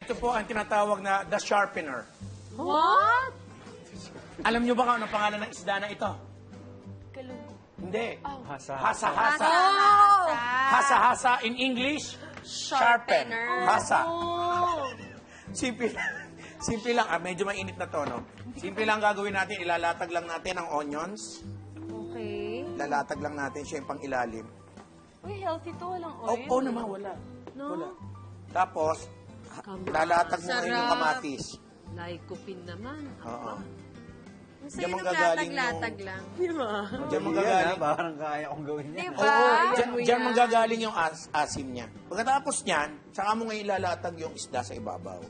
ito po ang tinatawag na the sharpener. What? Alam niyo ba kung anong pangalan ng isda na ito? Kalunggo. Hindi. Hasa. Hasa-hasa. Oh! Hasa-hasa in English, sharpen. Hasa. Oh! Simple lang. Medyo mainit na to, no? Simple lang gagawin natin. Ilalatag lang natin ang onions. Okay. Lalatag lang natin siya yung pang ilalim. Uy, healthy to. Walang Oh, oil. oh naman, wala. No? Wala. Tapos, lalatag mo ngayon yung Sarap. kamatis. Lycopene naman. Oo. Ang Diyan sayo ng manggagaling latag-latag lang. Di ba? Diyan Yan, manggagaling. parang kaya kong gawin yan. Di ba? Oo, Yan mo diyan yan. manggagaling yung asim niya. Pagkatapos niyan, saka mo ngayon ilalatag yung isda sa ibabaw.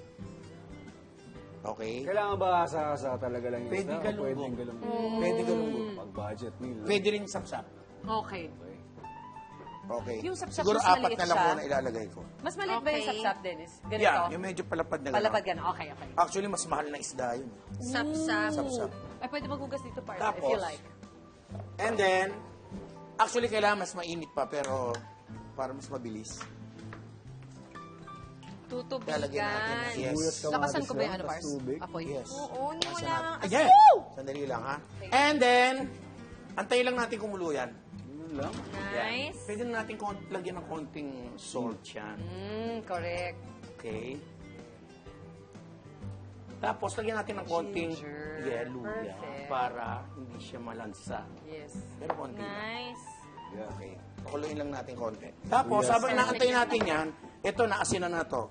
Okay? Kailangan ba sa talaga lang yung Pwede isda? O galunggong. Pwedeng galunggong. Pwede galunggong. Pag-budget nila. Pwede rin sapsap. Okay. Okay. Yung sapsap Siguro mas apat maliit na lang siya. muna ilalagay ko. Mas maliit ba yung Okay. sapsap, Dennis? Ganito? Yeah, yung medyo palapad na Palapad gano'n. gano'n. Okay, okay. Actually, mas mahal na isda yun. Sapsap. Sapsap. Ay, pwede maghugas dito, Parsa, if Tapos, you like. And then, actually, kailangan mas mainit pa, pero para mas mabilis. Lalagyan natin ng Tutubigan. yes. Lakasan ko ba yung ano, tas Pars? tubig. Apoy. Yes. Oo, hindi mo Nasa lang. natin. Ayan! Sandali lang, ha? And then, antayin lang natin kumulo yan. Yun lang. Nice. Pwede na natin lagyan ng konting salt yan. Correct. Okay? Tapos, lagyan natin ng konting Ginger. yellow yan Perfect. para hindi siya malansa. Yes. Pero konti lang. Nice. Yeah. Okay. Pakuluin lang natin konti. Tapos, Yes. habang inaantay natin yan, ito, naasinan na to.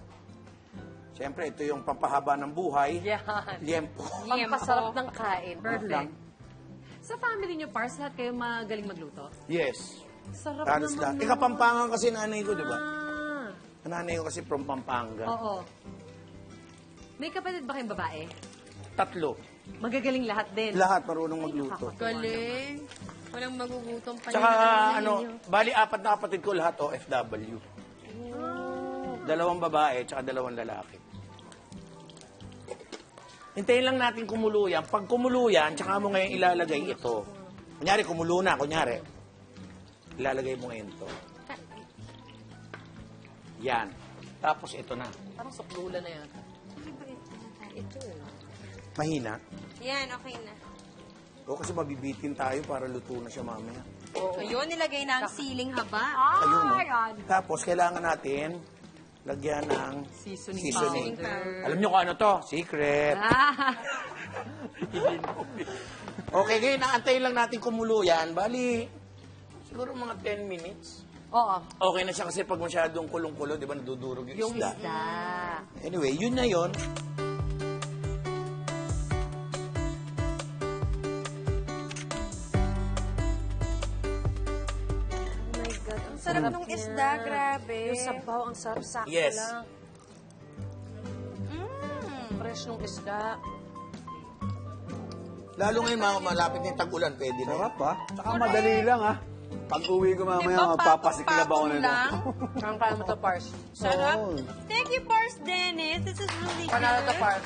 Siyempre, ito yung pampahaba ng buhay. Yan. Liempo. Pampasarap ng kain. lang. Perfect. Sa family niyo, Pars, lahat kayo magaling magluto? Yes. Sarap Halos naman. lahat. Kapampangan kasi nanay ko, di ba? Ah. Nanay ko kasi from Pampanga. Oo. May kapatid ba kayong babae? 3. Magagaling lahat din. Lahat marunong magluto. Galing. Walang magugutom pa Tsaka, ninyo. bali 4 na kapatid ko lahat OFW. 2 babae, tsaka 2 lalaki. Hintayin lang natin kumulo yan. Pag kumulo yan, tsaka mo ngayon ilalagay ito. Kunyari, kumulo na. Kunyari, ilalagay mo ngayon ito. Yan. Tapos ito na. Parang suklula na yan. Ito. Mahina. Yan, okay na. O kasi mabibitin tayo para luto na siya mamaya. Ayun, nilagay na ang siling haba. Ayun, no? yan. Tapos, kailangan natin lagyan ng Seasoning powder. Alam nyo kung ano to? Secret. Ah. Okay, ngayon, naantayin lang natin kumulo yan. Bali, siguro mga 10 minutes. Oo. Okay na siya kasi pag masyadong kulong-kulo, di ba, nadudurog yung Yung isda. isda. Anyway, yun na yun. Oh my God. Ang sarap ng isda, grabe. Yung sabaw, ang sarap-sakto Yes. lang. Fresh nung isda. Lalo ngayon, malapit na yung tag-ulan, pwede na. Sarap ha. Saka madali lang ha. Pag uwi ko mamaya, Diba, magpapasiklab ako patong-patong nito. lang? Ang kaya mo to, Pars. Sarap. Oo. Thank you, Pars Dennis. This is really Panalo to, good. Pars.